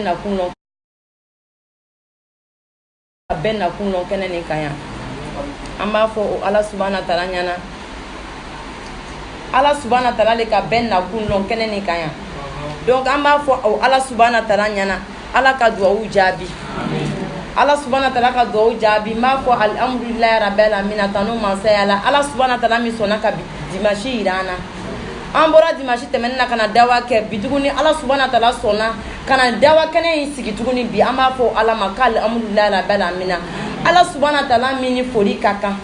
na kunlon ben na kunlon kene ni kaya amba fo ala subhanahu wa ta'ala nyana ala subhanahu wa ta'ala le ka ben na kunlon kene ni kaya donc amba fo ala subhanahu wa ta'ala nyana ala ka du'a jabi ala subhanahu wa ta'ala ka du'a jabi ma fo alhamdulillah rabbil alamin tanu masayala ala subhanahu wa ta'ala mi sona ka dimashi irana ambora dimashi temenna kana dawa ke bituguni ala subhanahu wa ta'ala sona kana dawa kene sigi tuguni bi ama fo ala makal alhamdulillah rabbil alamin ala subhanahu wa ta'ala mini fori kaka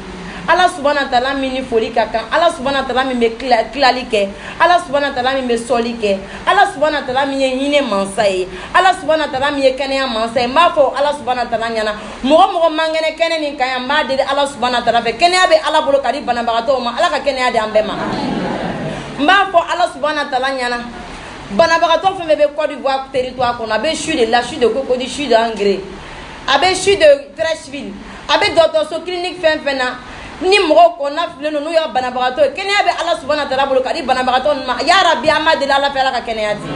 ala subhanahu wa ta'ala mini fori kaka ala subhanahu wa ta'ala mi be klali ke ala subhanahu wa ta'ala mi be soli ke ala subhanahu wa ta'ala mi hine mansaye ala subhanahu wa ta'ala mi kene mansaye ma fo ala subhanahu wa ta'ala nyana mogo mangene kene ni kaya ma de ala subhanahu wa ta'ala fe kene abe ala bolo kadi bana bagato ma ala ka kene ade ambema ma fo ala subhanahu wa ta'ala nyana bana bagato fe be Côte d'Ivoire territoire qu'on avait chu de la chu de cocody chu de engrais abe chu de Trècheville abe docteur so clinique fena ni mogo ko na fle no ya bana bagato kene abe ala subhanahu wa ta'ala bolo kadi bana bagato ma ya rabbi amade la fe ala ka kene ati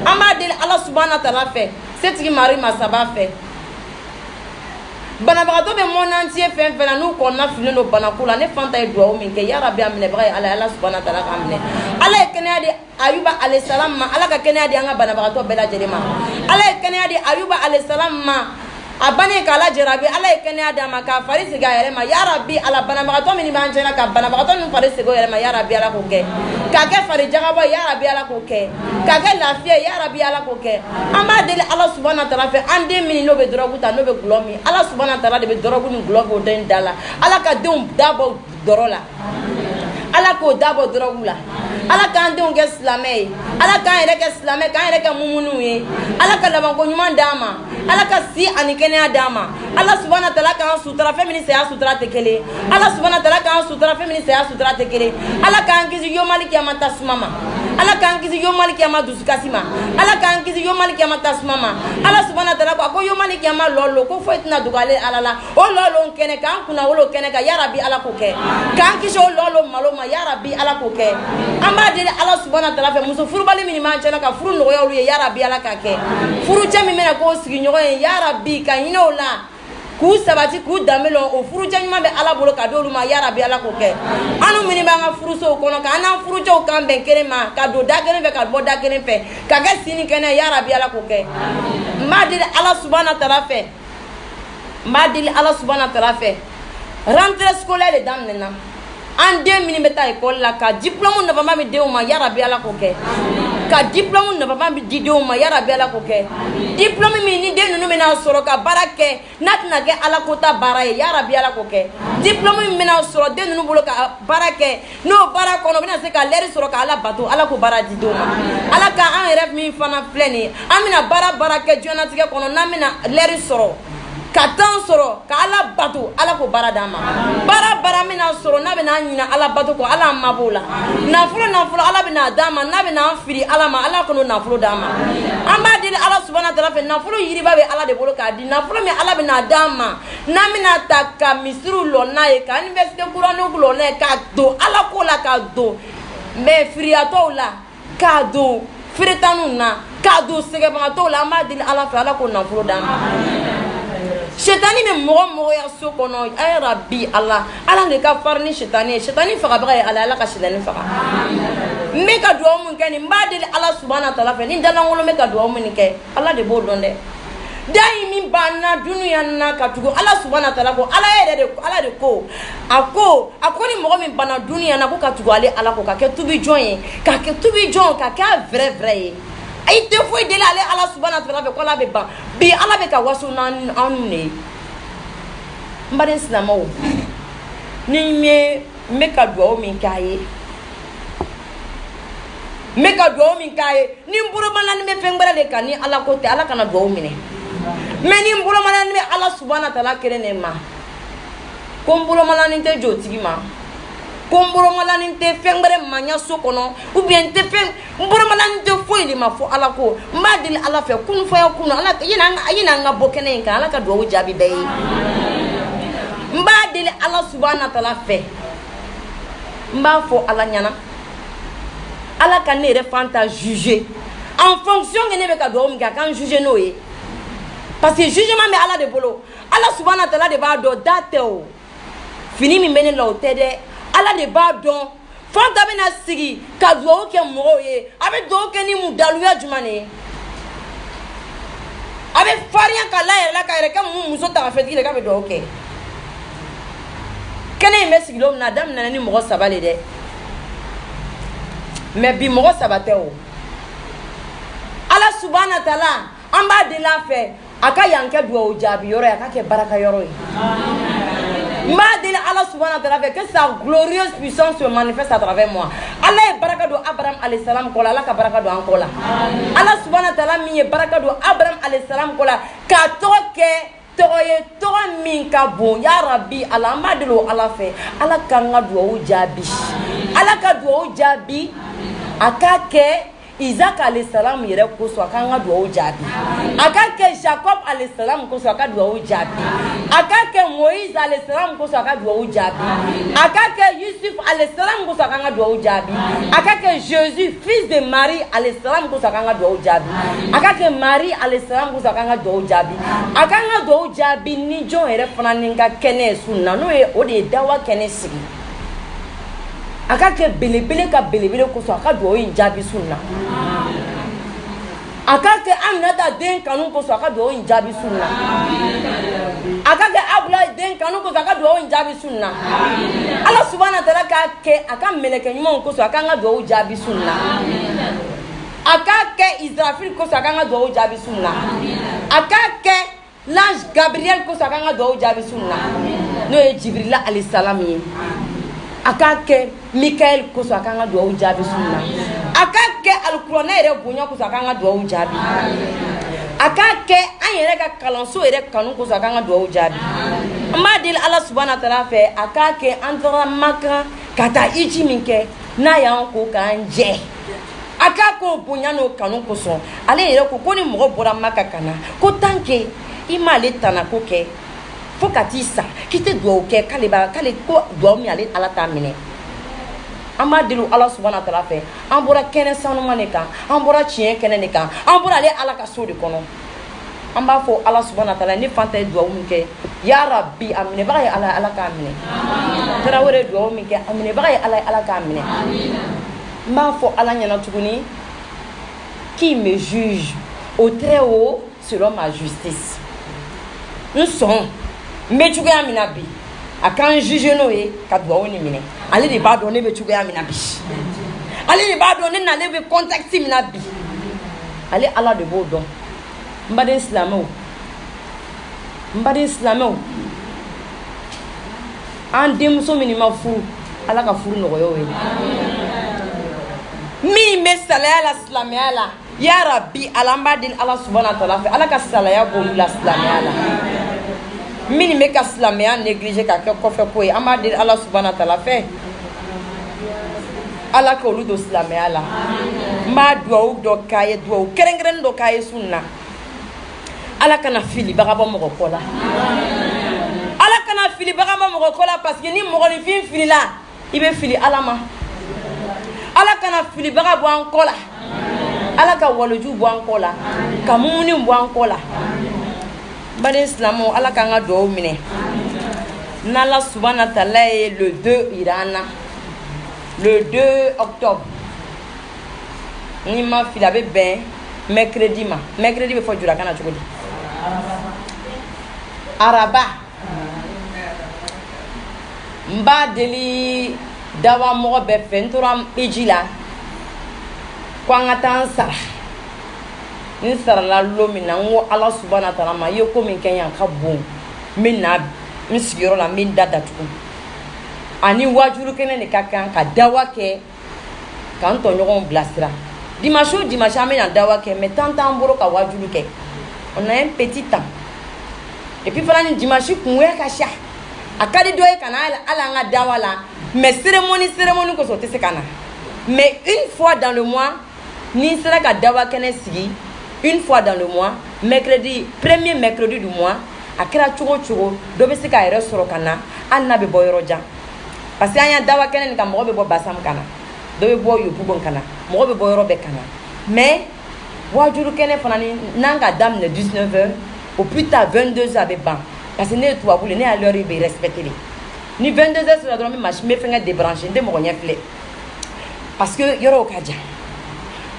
amade ala subhanahu wa ta'ala fe setigi mari masaba fe bana bagato be mon entier fena no ko na fle no bana kula ne fanta e do min ke ya rabbi amne bagaye ala subhanahu wa ta'ala amne ala kene ade ayuba alayhi salam ma ala ka kene ade anga bana bagato bela jerema ala kene ade ayuba alayhi salam ma abane kala jerabi ala kene ade ma ka farisi ga yere ma ya rabbi ala bana bagato min ban jena ka bana bagato min farisi go yere ma ya rabbi ala ko ke ka ke fari jagabo ya rabbi ala ko ke ka ke lafiya ya rabbi ala ko ke amba dele ala subhanahu wa ta'ala fe ande min no be drogu ta no be glomi ala subhanahu wa ta'ala de be drogu ni globo den dala ala ka dum dabo dorola ala ko dabo drogula ala kan de onge islamé ala kan yere ke islamé kan yere ke mumunu ye ala ka laban ko nyuma dama ala ka si ani kene dama ala subhanahu wa ta'ala kan sutra femini se sutra tekele ala subhanahu wa ta'ala kan sutra femini se sutra tekele ala kan kizi yo maliki amata sumama ala kan kizi yo maliki amadu sukasima ala kan kizi yo maliki amata sumama ala subhanahu wa ta'ala ko yo maliki ama lolo ko foitina dugale ala la o lolo kene kan kuna wolo kene ka ya rabbi ala ko ke kan kizo lolo malo ya rabbi ala ko ke amba de ala subhanahu wa ta'ala fe muso furu bali min man chana ka furu no ya ulu ya rabbi ala ka ke furu chami mena ko sigi nyogo ya rabbi ka inola ku sabati ku damelo o furu chami be ala bolo ka dolu ma ya rabbi ala ko ke anu mini ba nga furu so kono ka ana furu cho kan ben kere ma ka do da kere fe ka bo da kere fe ka ga sini kene ya rabbi ala ko ke ma de ala subhanahu wa ta'ala fe ma de ala subhanahu wa ta'ala fe rentrée scolaire damnena en 2 minutes beta école la ka diplôme ne va pas me dire ma ya rabbi ala ko ke ka diplôme ne va pas me dire ma ya rabbi ala ko ke diplôme mi ni de no mena soro ka barake natna ke ala ko ta baraye ya rabbi ala ko ke diplôme mi mena soro de no bolo ka barake no barako no bena se ka leri soro ka ala bato ala ko baradi do ma ala ka an rêve mi fana pleni amina barake jona tige kono na mina leri soro katan soro ka ala bato ala ko baradama bara mina soro na bena nyina ala bato ko ala mabula na fulo ala bena dama na bena firi ala ma ala ko na fulo dama amba dile ala subhanahu wa ta'ala fe na fulo yiri babe ala de bolo ka di na fulo me ala bena dama na mina taka misru lo na e ka université kurano lo na ka do ala ko la ka do me firi ato la ka do firi tanu na ka do sege ba to la amba dile ala fe ala ko na fulo dama shetani me mogo ya so kono ay rabbi allah ala le ka farni shetani faga baga ala ka shetani faga me ka do mun kani mbadeli ala subhanahu wa ta'ala fe ni dala ngolo me ka do mun ke ala de bo donde dai min banna dunya na ka tugo ala subhanahu wa ta'ala ko ala de ko akoni mogo min banna dunya na ko ka tugo ala ko ka ke tubi joye ka ke tubi jon ka ka vrai ay te foi de la ala subhanahu wa ta'ala ko la be ba bi ala be ka wasu nan anune mbare islamo ni me ka do min kaye ni mburo malani me fengbara le kan ni ala ko te ala kana do mine me ni mburo malani me ala subhanahu wa ta'ala kere ne ma ko mburo malani te jotigi ma komboro malani te fengbere manya sokono ou bien te fen mboro malani te foili ma fo ala ko mbadil ala fe kun fo ya kun ala yina nga bokene kan ala ka do jabi be mbadil ala subhanahu wa ta'ala fe mba fo ala nyana ala ka ne refanta juger en fonction de ne ka do mi ka kan juger no ye parce que jugement me ala de bolo ala subhanahu wa ta'ala de ba do date o fini mi mene la o tede ala de ba don fanta bena sigi ka do ke mo ye abe do ke ni mu daluya jumane abe faria ka la ka re ka mu muso ta feti le ka be do ke kene me sigi lo na dam na ni mo sabale de mais bi mo sabate o ala subhanahu wa ta'ala amba de la fe aka yanke duwa ujabi yoro aka ke baraka yoro ma de ala subhanahu wa ta'ala que sa glorieuse puissance se manifeste à travers moi ala baraka do Abraham alayhi salam kola ala ka baraka do ankola ala subhanahu wa ta'ala mi baraka do Abraham alayhi salam kola ka toke toye to min ka bon ya rabbi ala ma de lo ala fe ala ka nga duwa ujabi ala ka duwa ujabi aka ke Isaac alayhi salam yere ko so aka nga duwa ujabi aka ke Jacob alayhi salam ko so aka duwa ujabi aka ke Moïse alayhi salam ko so aka duwa ujabi aka ke Yusuf alayhi salam ko so aka nga duwa ujabi aka ke Jésus fils de Marie alayhi salam ko so aka nga duwa ujabi aka ke Marie alayhi salam ko so aka nga duwa ujabi aka nga duwa ujabi ni jon yere fana ninga kene sunna no e o de dawa kene sigi aka ke belebele ka belebele ko so aka duwa ujabi sunna aka ke Aminata den kanu ko so aka duwa ujabi sunna aka ke Abdullah den kanu ko so aka duwa ujabi sunna Allah subhanahu wa ta'ala ka ke aka meleke nyuma ko so aka nga duwa ujabi sunna aka ke Israfil ko so aka nga duwa ujabi sunna aka ke l'ange Gabriel ko so aka nga duwa ujabi sunna no e Jibril alayhi salam yi aka ke Mikael ko so aka nga duwa ujabi sunna aka ke alqur'ana ere bunya ko so aka nga duwa ujabi aka ke anyere ka kalanso ere kanu ko so aka nga duwa ujabi ma dil Allah subhanahu wa ta'ala fe aka ke antara maka kata ichi minke na ya ko kanje aka ko bunya no kanu ko so ale ere ko ni mo bora maka kana ko tanke imale tana ko ke fokatisa kite duwa ke kale ko duwa mi ale ala ta mine amba dilu Allah subhanahu wa ta'ala fe ambora kene sanu maneka ambora chien kene neka ambora ale ala ka so de kono amba fo Allah subhanahu wa ta'ala ni fanta duwa umke ya rabbi amine ba ya ala ka amine tara wore duwa umke amine ba ya ala ka amine ma fo ala nyana tuguni qui me juge au très haut selon ma justice nous sommes me tuga amina bi akan juge no e ka duwa woni mine ale de ba do ne be tuga amina bi ale de ba do ne na le be contact mina bi ale ala de bo do mbade islamo ande muso minima furu ala ka furu no yo we mi me salaya la islamia la ya rabbi alamba din ala subhanahu wa ta'ala fe ala ka salaya bo la islamia la mini me ka islamia négliger ka ke ko fe ko e amade ala subhanahu wa ta'ala fe ala ko lu do islamia la ma do kaye do kerengren do kaye sunna ala kana fili bagaba mo ko la ala kana fili bagaba mo ko la parce que ni mo ni fin fili la ibe fili ala ma ala kana fili bagabo an ko la ala ka waloju bo an ko la ka mumuni bo an ko la bade islamo ala ka nga do mine na la subhanahu wa ta'ala le 2 irana le 2 octobre ni ma fili abe ben mercredi be fo jura kana chukudi araba mba deli dawa mo be fentura ejila kwanga tansara ni sara la lomina ngo Allah subhanahu wa ta'ala ma ye ko min kenya ka bon min na mi sigiro la min dada tu ani wajuru kene ne kakan ka dawa ke kan to nyogon blasira dimanche amena dawa ke mais tant mboro ka wajuru ke on a un petit temps et puis fala ni dimanche kunwe ka sha akadi doye kana ala nga dawa la mais cérémonie ko so te se kana mais une fois dans le mois ni sera ka dawa kene sigi une fois dans le mois premier mercredi du mois akira chogo do be se ka ere soro kana alna be boyoro ja parce que anya dawa kene ni ka mo be bo basam kana do be bo yobu bon kana mo be boyoro be kana mais Wajuru kene fanani nanga dame de 19h au plus tard 22h avec ban. Parce que ne toi vous ne à l'heure il respecter les. Ni 22h sur la droite machine me fait débrancher de mon rien flé. Parce que yoro kaja.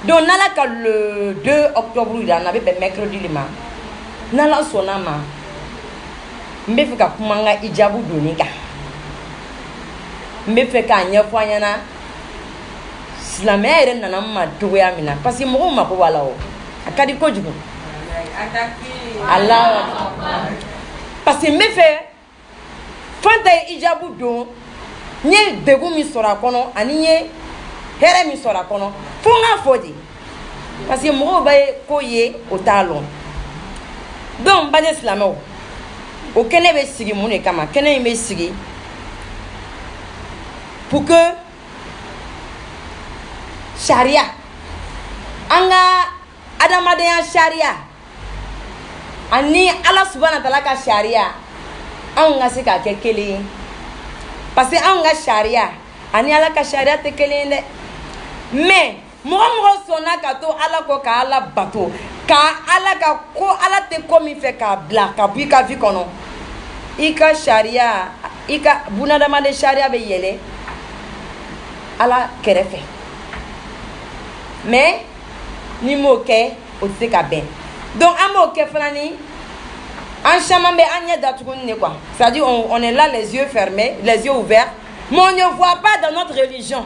Donc nala ka le 2 octobre il en avait mercredi le ma. Nala sonama. Me fait ka kumanga ijabu donika. Me fait ka nya foyana. La mère nana ma toya mina parce que mo ma ko wala o akadi ko jugo Allah parce que me fait fanta ijabu do nye degu mi sora kono ani nye here mi sora kono fo nga fodi parce que mo ba ko ye o talon donc ba islamo o kene be sigi mo ne kama kene me sigi pour que Sharia anga adamadenya sharia ani Allah subhanahu wa ta'ala ka sharia anga se ka kekele parce que anga sharia ani Allah ka sharia te kele ne mais mo sona ka to Allah ko ka Allah bato ka Allah ka ko Allah te komi fe ka bla ka bi ka vi kono ika sharia ika bunadama de sharia be yele Allah kerefe. Mais ni moqué aussi ka ben donc un moqué flani en chamambe anya datugunne quoi c'est-à-dire on est là les yeux fermés les yeux ouverts mais on ne voit pas dans notre religion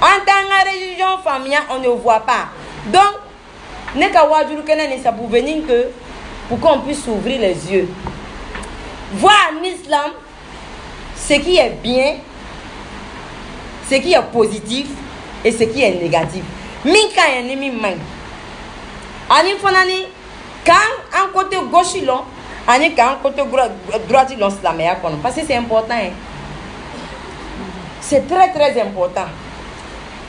en tant que religion familiale on ne voit pas donc ne ka wajuru kenani ça pour venir que pour qu'on puisse ouvrir les yeux voir en islam ce qui est bien ce qui est positif et ce qui est négatif. Minka ennemi main. Ani fonani quand un côté gauche long, ani quand un côté droite long la meilleure kon parce que c'est important. Hein? C'est très très important.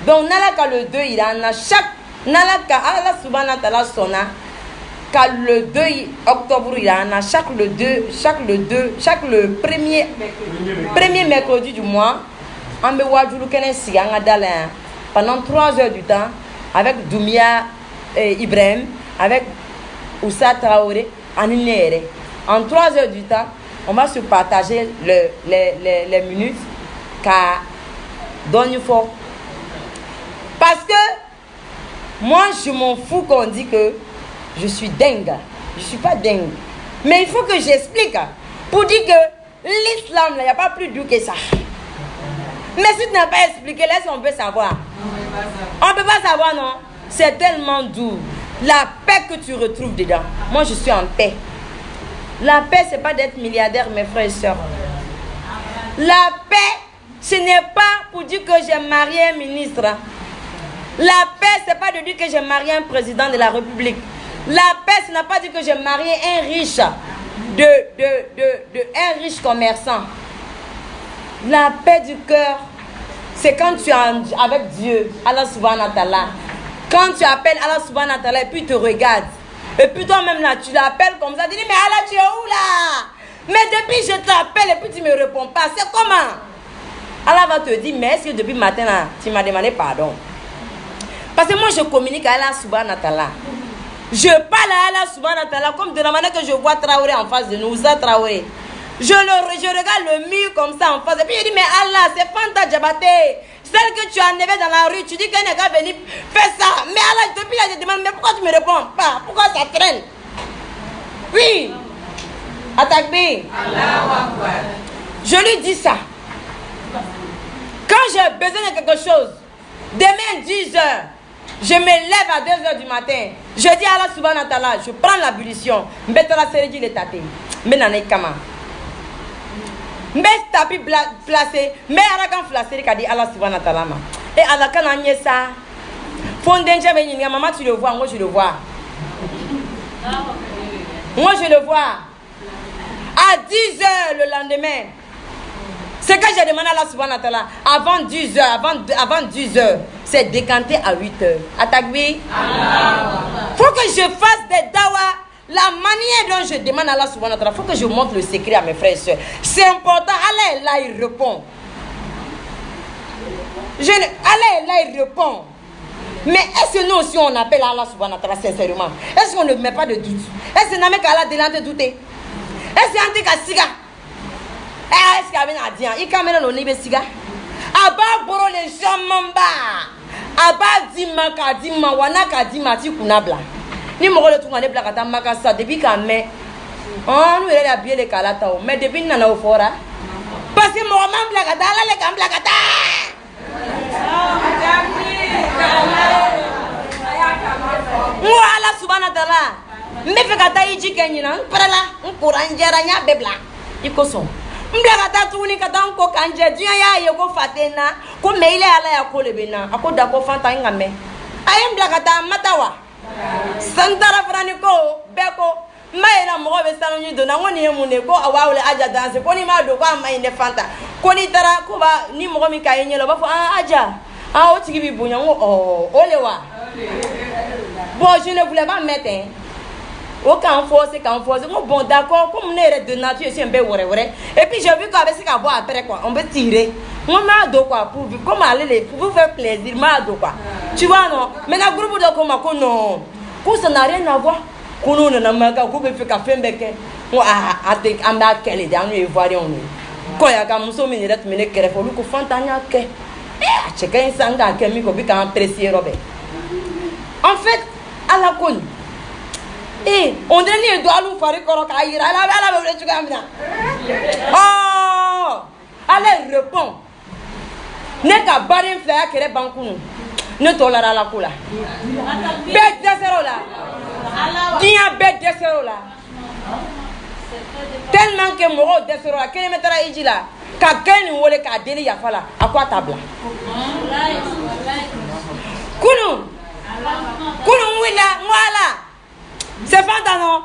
Donc nalaka le 2 il en a chaque nalaka Allah subhanahu wa ta'ala sona ka le 2 octobre il en a chaque le premier mercredi du mois on be wajulu kenen siganga dalin pendant 3 heures du temps avec Doumia Ibrahim avec Oussa Traoré en 3 heures du temps on va se partager les minutes car donne fort parce que moi je m'en fous qu'on dit que je suis dingue je suis pas dingue mais il faut que j'explique pour dire que l'islam il n'y a pas plus dur que ça. Mais si tu n'as pas expliqué, laisse on peut savoir. On ne peut pas savoir, non. C'est tellement doux. La paix que tu retrouves dedans. Moi, je suis en paix. La paix, ce n'est pas d'être milliardaire, mes frères et sœurs. La paix, ce n'est pas pour dire que j'ai marié un ministre. La paix, ce n'est pas de dire que j'ai marié un président de la République. La paix, ce n'est pas dire que j'ai marié un riche, un riche commerçant. La paix du cœur, c'est quand tu es avec Dieu, Allah subhanahu wa ta'ala. Quand tu appelles Allah subhanahu wa ta'ala et puis il te regarde. Et puis toi-même là, tu l'appelles comme ça. Tu dis, mais Allah, tu es où là? Mais depuis je t'appelle et puis tu ne me réponds pas. C'est comment? Allah va te dire, mais est-ce que depuis matin là, tu m'as demandé pardon? Parce que moi je communique à Allah subhanahu wa ta'ala. Je parle à Allah subhanahu wa ta'ala comme de la manière que je vois Traoré en face de nous, Oussa Traoré. Je regarde le mur comme ça en face. Et puis je dis, mais Allah, c'est Fanta Diabaté. Celle que tu as enlevée dans la rue, tu dis qu'un gars venu faire ça. Mais Allah, depuis là, je demande, mais pourquoi tu ne me réponds pas? Pourquoi ça traîne? Oui. Atakbi. Je lui dis ça. Quand j'ai besoin de quelque chose, demain 10h, je me lève à 2h du matin. Je dis à Allah subhanahu wa ta'ala, je prends l'ablution. Mbetala seredi le tapé. Mbenane kama. Mais tapi placé, mais arakan placé qu'a dit Allah subhanahu wa ta'ala. Et Allah quand on y est ça, fondenja benyinga maman tu le vois, moi je le vois. Moi je le vois. À 10h le lendemain. C'est que j'ai demandé à Allah subhanahu wa ta'ala avant 10h, avant 10h, c'est décanté à 8h. Atakbi. Faut que je fasse des dawa. La manière dont je demande à Allah subhanahu wa ta'ala, il faut que je montre le secret à mes frères et soeurs. C'est important. Allah est là, il répond. Allah est là, il répond. Mais est-ce que nous aussi on appelle Allah subhanahu wa ta'ala sincèrement? Est-ce qu'on ne met pas de doute? Est-ce que n'a même qu'Allah de douter? Est-ce qu'il y a un siga? Est-ce qu'il y a un dian? Il y a un libe siga? Aba boro les gens mamba. Aba dima kadima wana kadima ti kunabla. Ni mo le tungane blakata makasa depuis quand mais on nous a bien les kalata mais depuis nana au fora. Parce que mon maman blakata la le kam blakata. Allah subhanahu wa ta'ala me fe kata iji kenyina prala nkuranjera nya bebla ikoso mbla kata tuni kata nko kanje dia ya ye ko fatena ko meile ala ya ko lebena akoda ko fanta ngame ayem mbla kata matawa santara frani ko beko maina mo be salonyi do na ngoni yemune ko awawle aja danse ko ni ma do ko amai ne fanta ko ni tara ko ba ni mo mi kayenyelo ba fo aja o tigi bi bunya ngo olewa. Bon, je ne voulais pas mettre. Aucun force. Bon, d'accord, comme on est de nature, c'est un peu vrai. Et puis, j'ai vu qu'avec ce qu'on voit après, quoi, on peut tirer. Moi, m'a do quoi, pour vous faire plaisir, m'a do quoi. Tu vois, non? Mais dans le groupe de comment, non. Pour ça n'a rien à voir. Qu'on n'a pas groupe de café, mais moi, à ma quelle dernière voyons. Quand il y a un muso, mais il est qu'il faut lui qu'on fantania que. Chacun s'engage, qu'il y a un apprécié, Robert. En fait, à la conne. Et on dirait qu'il doit nous faire corrocaïra. Oh! Allez, réponds. N'est qu'à barrer un fleur qui est bancoun. Ne tolère la coula. Bête de zéro là. Tiens, bête de zéro là. Tellement que mon de zéro là. Quel est le maître ici là? Quelqu'un nous voulait qu'à déli à faire là. À quoi table? Kounou. Voilà. C'est fantastique non.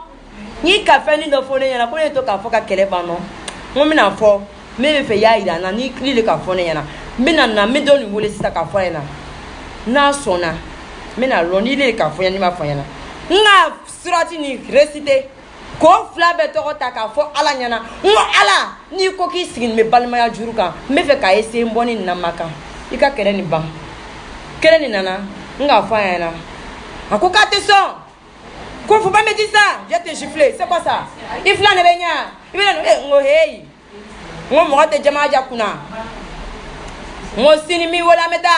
Ni café ni de folie, il y a pas de café qu'à quel est bon non. Moi m'en fort, mais me fait ya il a ni cli le café il y a. Mais na me donne voler ça café là. Na sona. Mais na loni le café ni ma fa yana. Na surati ni réciter. Ko flabe to ta café ala nyana. Ngo ala ni ko ki sigin me balma ya juruka. Me fait ka essayer mboni na maka. Ika kere ni bang. Kere ni nana. Nga fa yana. Akoka te son. Qu'on faut pas me dire ça. Je te giflé. C'est quoi ça? Il flâne benya. Il vient ngo hey. Ngo mo te jama ja kuna. Ngo sinimi wala meta.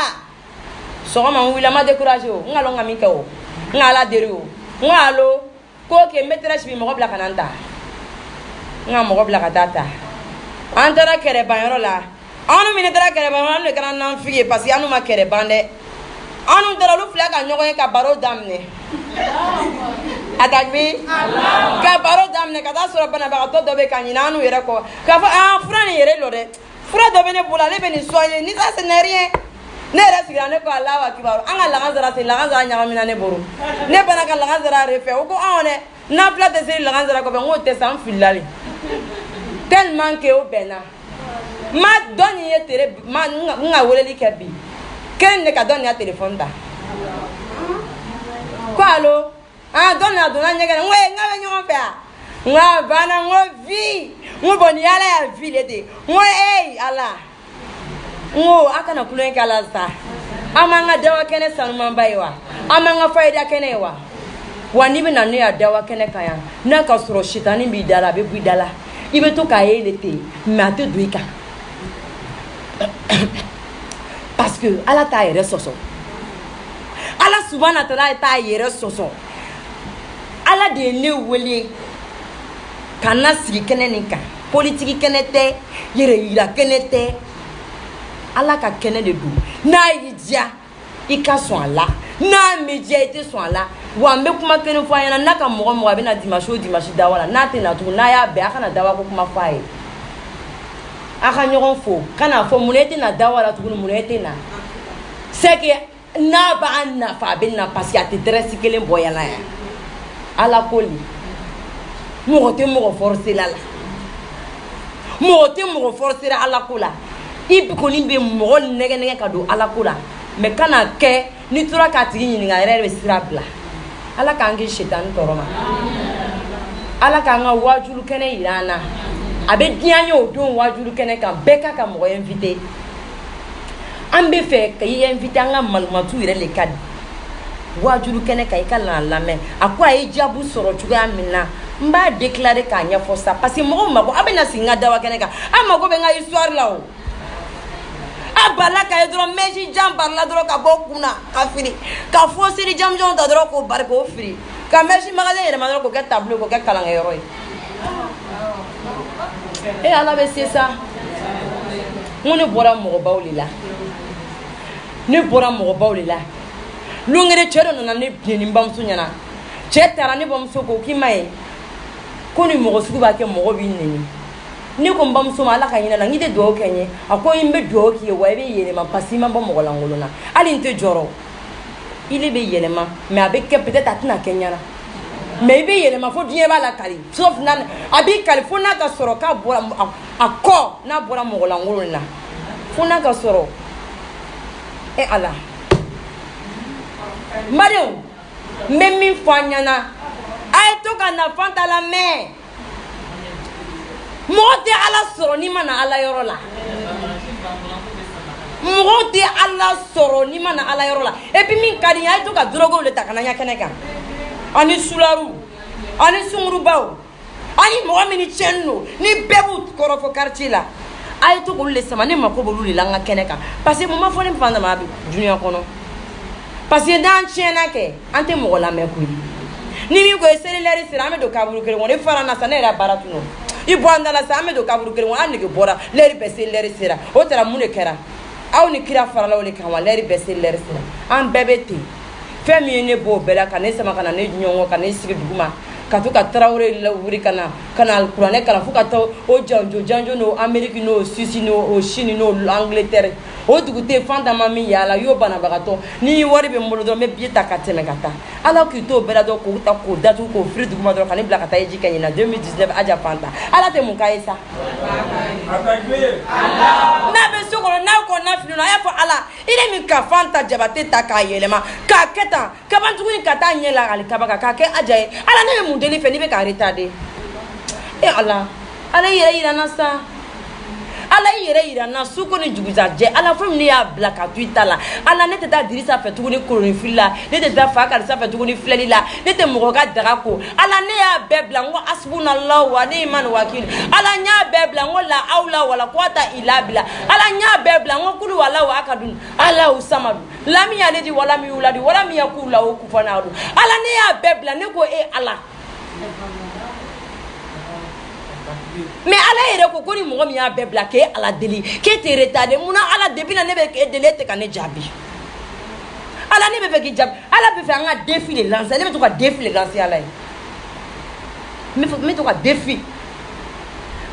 Soma wila ma décourager o. Nga longa mika o. Nga la deri o. Nga lo ko ke metrage bi mo bla kananta. Nga mo bla katata. Antara kere bayoro la. Anu minitra kere bayoro le kana nan fiye parce que anu ma kere bande. Anu dara lu fla ka nyogo ka baro damne. Atakbi ka baro damne ka ta soro bana ba to dobe ka nyina anu yere ko ka fa frani yere lore fra dobe ne bula le beni soye ni ça ce n'est rien ne reste grande ko Allah wa kibaru anga la ganzara se la ganzara nyama mina ne boru ne bana ka la ganzara refe o ko ane na plate se la ganzara ko be ngote san filali tellement que o bena ma doni yetere ma nga woleli kebi ken ne ka doni ya téléphone da ko allo donne la donne nyega ngwe ngabe nyon fa ngwa bana ngo vi ngo boni ala ya vi lede ngo ala ngo akana kulen kala sa amanga dawa kene sanuma baiwa amanga faida kene wa wani bi nanu ya dawa kene kaya na ka soro shitani bi dala be bu dala ibe to ka elete mate duika parce que ala ta yere soso ala subhanahu wa ta'ala ta yere soso ala de ne wele kana sigi kene nin kan politique kene tɛ yɛrɛ yira kene tɛ ala ka kene de do n'a y'i diya i ka sɔn a la n'a m'i diya i tɛ sɔn a la wa n bɛ kuma kelen fɔ a ɲɛna n'a ka mɔgɔ mɔgɔ a bɛ na dimanche o dimanche dawa la n'a tɛ na tugun n'a y'a bɛn a kana dawa ko kuma fɔ a ye a ka ɲɔgɔn fo kana fɔ mun na e tɛ na dawa la tuguni mun na e tɛ na c'est que n'a b'a nafa a bɛ na parce que a tɛ dresse kelen bɔ yala yan. Ala koli mɔgɔ tɛ mɔgɔ forcer la mɔgɔ tɛ mɔgɔ forcer ala ko la i kɔni bɛ mɔgɔ nɛgɛ ka don ala ko la mais kana kɛ ni tora k'a tigi ɲininka yɛrɛ bɛ sira bila ala k'an kisi sitani tɔɔrɔ ma ala k'an ka wajulu kɛnɛ yira an na a bɛ diɲɛ ye o don wajulu kɛnɛ kan bɛɛ ka mɔgɔ invité an bɛ fɛ ka i invité an ka malumatu yɛrɛ le ka di wajuru kene ka ikala lame akwa ejabu soro chuga mina mba déclarer ka nya fosa parce que mo mako abena singa dawa kene ka amako be nga histoire la o abala ka edro meji jambar la dro ka bokuna ka fini ka fosiri jamjon da dro ko bar ko firi ka meji magale re madro ko ka tableau ko ka kalanga yoro et ala be c'est ça on ne bora mo bawlila ne bora mo bawlila lungere chero na ne ni mbamsu nyana chetara ne bamsu ko kimaye ko ni mo suku ba ke mo bi nini ni ko mbamsu mala ka nyina na ngide do kenye ako imbe do ki wa be yele ma pasima bo mo langolona ali nte joro ile be yele ma mais avec peut-être atuna kenyana mais be yele ma fo dien ba la kali sauf nan abi kali fo na ka soro ka bora akko na bora mo langolona fo na ka soro e ala Mario, même fanyana, ay to kana fanta la me. Mote ala soro ni mana ala yorola. Mote ala soro ni mana ala yorola. Et puis min kadi ay to ka drogo le takana nya keneka. Ani sularu, ani sunguru bawo. Ani mo amini chenno, ni bebu korofo quartier la. Ay to ko le sama ne mako bolu le langa keneka. Parce que mama fo ne panda ma junior kono. Parce que dans Tchèque, on te moque la mer couille. Ni mi ko esele leri sira me do kaburu kere woni fara na sanera baratuno. Ibwanda la sa me do kaburu kere woni anige bora leri bese leri sira. O tera mune kera. Aw ni kira fara la woni kanwa leri bese leri sira. An bebete. Femi ne bo bela kana sama kana ne nyongo kana sigi duguma. Katuka traure la wuri kana alqurane kana fuka to o janjo no Amerique no Suisse no o Chine no Angleterre o dugute fanda mami yala yo bana bagato ni wori be molo do me bieta kateme kata ala ki to bela do ko ta ko datu ko free duguma do kana bla kata eji kanyina 2019 aja fanta ala te mukaisa Allah na be sokoro na ko na finu na ya fo ala ile mi ka fanta jabate ta ka yelema ka keta ka bantu ni kata nyela ali kabaka ka ke aja ala ne deli fe ni be ka retardé e ala yere ira na sa ala yere ira na suko ni juguza je ala fam ni ya black twitter la ala ne te ta dirisa fe tuguni koroni filla ne te ta fa ka sa fe tuguni fleli la ne te mo ga darako ala ne ya bebla ngo asbunallahu wa ni'mal wakil ala nya bebla ngo la aula wala quwata illa billah ala nya bebla ngo kulu wala wa akadun ala usamadu lam yalidi wala mi yuladi wala mi yakula o kufanadu ala ne ya bebla ne ko e ala mais ala yere ko ni mo mi ya bebla ke ala deli ke te retardé muna ala depuis na ne be ke deli te kan jabi ala ne be fe ki jabi ala be fe nga défi le lancer ne be to ka défi le lancer ala me to ka défi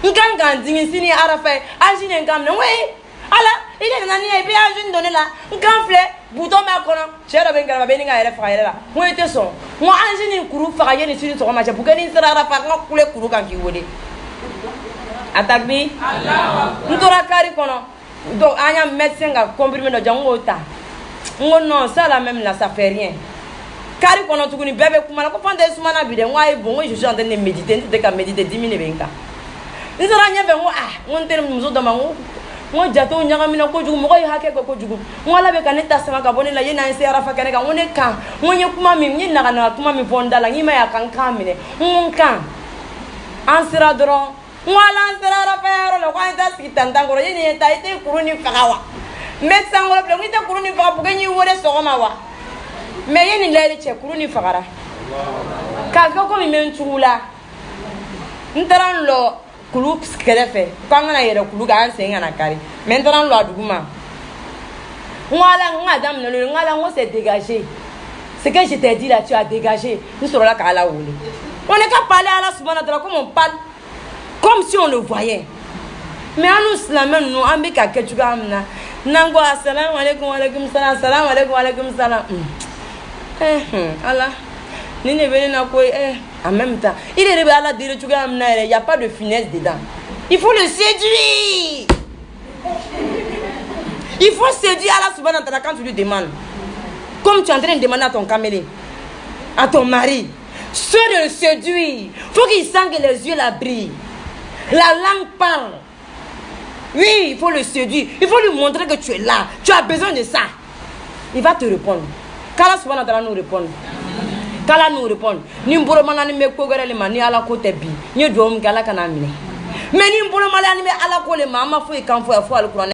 nganga ndingi sini arafa ajine ngam ne we ala ile na ni e bi ajine donner la ngamfle bouton ma kono chero be ngara be ni nga yere fa yere la mo ete so mo ajine kuru fa yene sini to ma cha bugani sira arafa nga kule kuru kan ki wole atakbi Allah ntora kari kono do anya médecin ga comprimé do jango ta ngono ça la même là ça fait rien kari kono tukuni bébé kuma ko pande sumana bi de ngwai bon je suis en train de méditer de ka méditer 10 minutes benka ntora nya be ngo ngonte muzo do mango ngo jato nyaga mina ko jugu mo ko hake ko jugu ngala be kaneta sama ka bonela yena nse arafa kaneka ngone kan ngonye kuma mi nyi na kuma mi bondala ngima ya kan kamine ngonkan ansira dron ngala sera rapero lo kwa nta sikitanda ngoro yene ta ite kuruni fagawa metsa ngoro ble ngita kuruni faga bugenyi wore sogoma wa me yene lele che kuruni fagara ka ko mi mentula ntaran lo kulu skerefe kanga yere kulu ga anse ngana kari mentoran lo aduguma ngala ngadam no ngala ngo se dégager ce que je t'ai dit là tu as dégagé nous serons là kala wole on est qu'à parler à la subhanahu wa ta'ala comme on parle comme si on le voyait. Mais à nous, la même nous, on a quelque chose à dire. Nango, assalamu alaikum wa alaikum salam, assalamu alaikum wa alaikum salam. Allah, ni ne venez na quoi, en même temps. Il est réveillé à la dire, il n'y a pas de finesse dedans. Il faut le séduire. Il faut séduire Allah subhanahu wa ta'ala quand tu lui demandes. Comme tu es en train de demander à ton camélé, à ton mari, ceux de le séduire. Il faut qu'il sente que les yeux la brillent. La langue parle. Oui, il faut le séduire. Il faut lui montrer que tu es là. Tu as besoin de ça. Il va te répondre. Kala subhanahu wa ta'ala nous répond. Kala nous répond. Ni mbolo mana ni me ko gere le mani ala ko te bi. Ni do mu kala kana mine. Mais ni mbolo mala ni me ala ko le mama fo e kan fo alquran